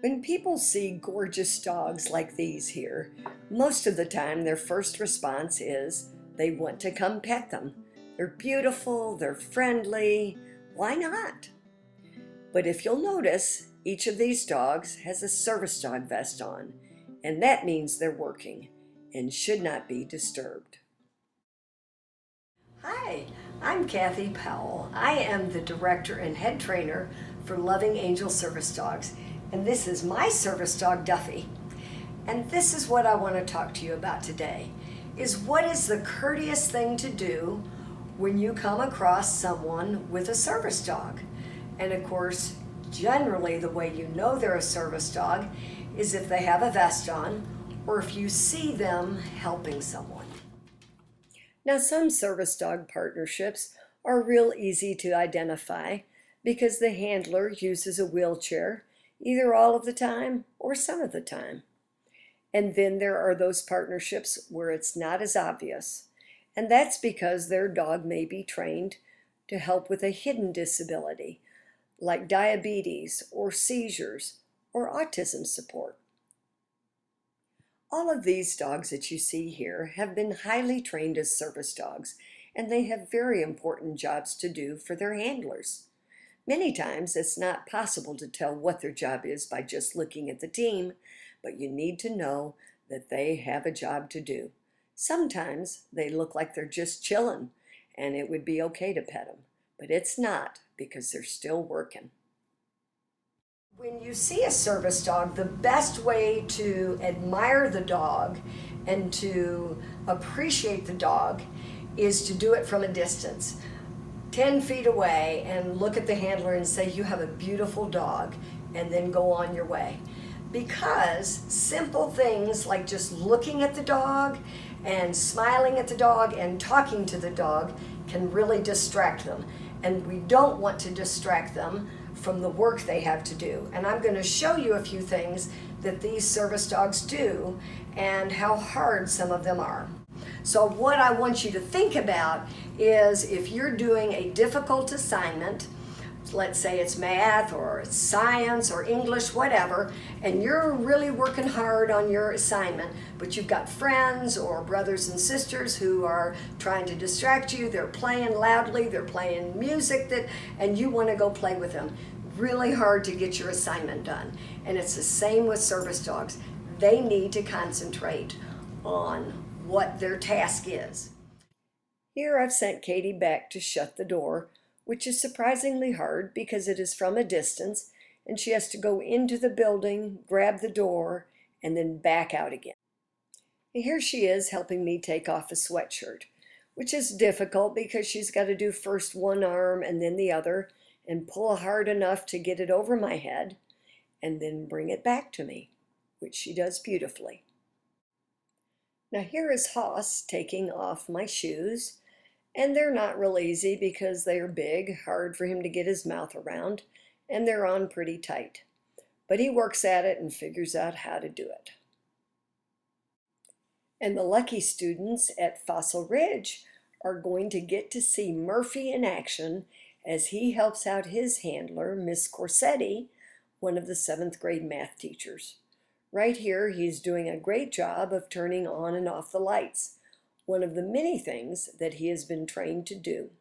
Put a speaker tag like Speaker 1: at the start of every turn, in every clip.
Speaker 1: When people see gorgeous dogs like these here, most of the time their first response is they want to come pet them. They're beautiful, they're friendly, why not? But if you'll notice, each of these dogs has a service dog vest on, and that means they're working and should not be disturbed. Hi, I'm Kathy Powell. I am the director and head trainer for Loving Angel Service Dogs, and this is my service dog, Duffy. And this is what I want to talk to you about today, is what is the courteous thing to do when you come across someone with a service dog. And of course, generally the way you know they're a service dog is if they have a vest on or if you see them helping someone. Now, some service dog partnerships are real easy to identify because the handler uses a wheelchair either all of the time or some of the time. And then there are those partnerships where it's not as obvious, and that's because their dog may be trained to help with a hidden disability like diabetes or seizures or autism support. All of these dogs that you see here have been highly trained as service dogs, and they have very important jobs to do for their handlers. Many times it's not possible to tell what their job is by just looking at the team, but you need to know that they have a job to do. Sometimes they look like they're just chilling, and it would be okay to pet them, but it's not because they're still working. When you see a service dog, the best way to admire the dog and to appreciate the dog is to do it from a distance. 10 feet away and look at the handler and say, "You have a beautiful dog," and then go on your way. Because simple things like just looking at the dog and smiling at the dog and talking to the dog can really distract them. And we don't want to distract them from the work they have to do. And I'm going to show you a few things that these service dogs do and how hard some of them are. So what I want you to think about is if you're doing a difficult assignment, let's say it's math or it's science or English, whatever, and you're really working hard on your assignment, but you've got friends or brothers and sisters who are trying to distract you, they're playing loudly, they're playing music and you want to go play with them. Really hard to get your assignment done. And it's the same with service dogs. They need to concentrate on what their task is. Here I've sent Katie back to shut the door, which is surprisingly hard because it is from a distance and she has to go into the building, grab the door, and then back out again. And here she is helping me take off a sweatshirt, which is difficult because she's got to do first one arm and then the other and pull hard enough to get it over my head and then bring it back to me, which she does beautifully. Now here is Haas taking off my shoes, and they're not real easy because they are big, hard for him to get his mouth around, and they're on pretty tight. But he works at it and figures out how to do it. And the lucky students at Fossil Ridge are going to get to see Murphy in action as he helps out his handler, Miss Corsetti, one of the 7th grade math teachers. Right here, he's doing a great job of turning on and off the lights, one of the many things that he has been trained to do.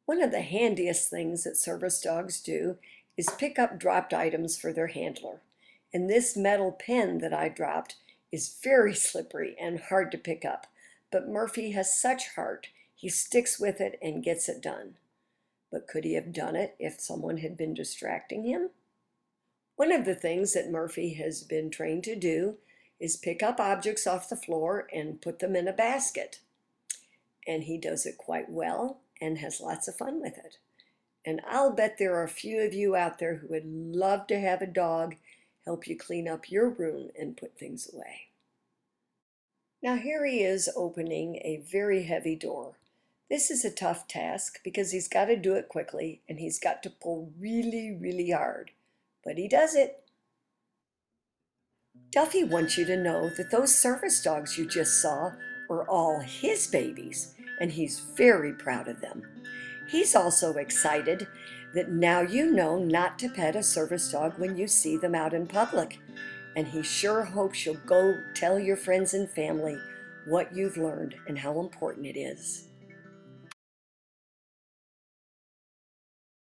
Speaker 1: One of the handiest things that service dogs do is pick up dropped items for their handler. And this metal pen that I dropped is very slippery and hard to pick up, but Murphy has such heart, he sticks with it and gets it done. But could he have done it if someone had been distracting him? One of the things that Murphy has been trained to do is pick up objects off the floor and put them in a basket. And he does it quite well and has lots of fun with it. And I'll bet there are a few of you out there who would love to have a dog help you clean up your room and put things away. Now here he is opening a very heavy door. This is a tough task because he's got to do it quickly and he's got to pull really, really hard. But he does it. Duffy wants you to know that those service dogs you just saw are all his babies, and he's very proud of them. He's also excited that now you know not to pet a service dog when you see them out in public, and he sure hopes you'll go tell your friends and family what you've learned and how important it is.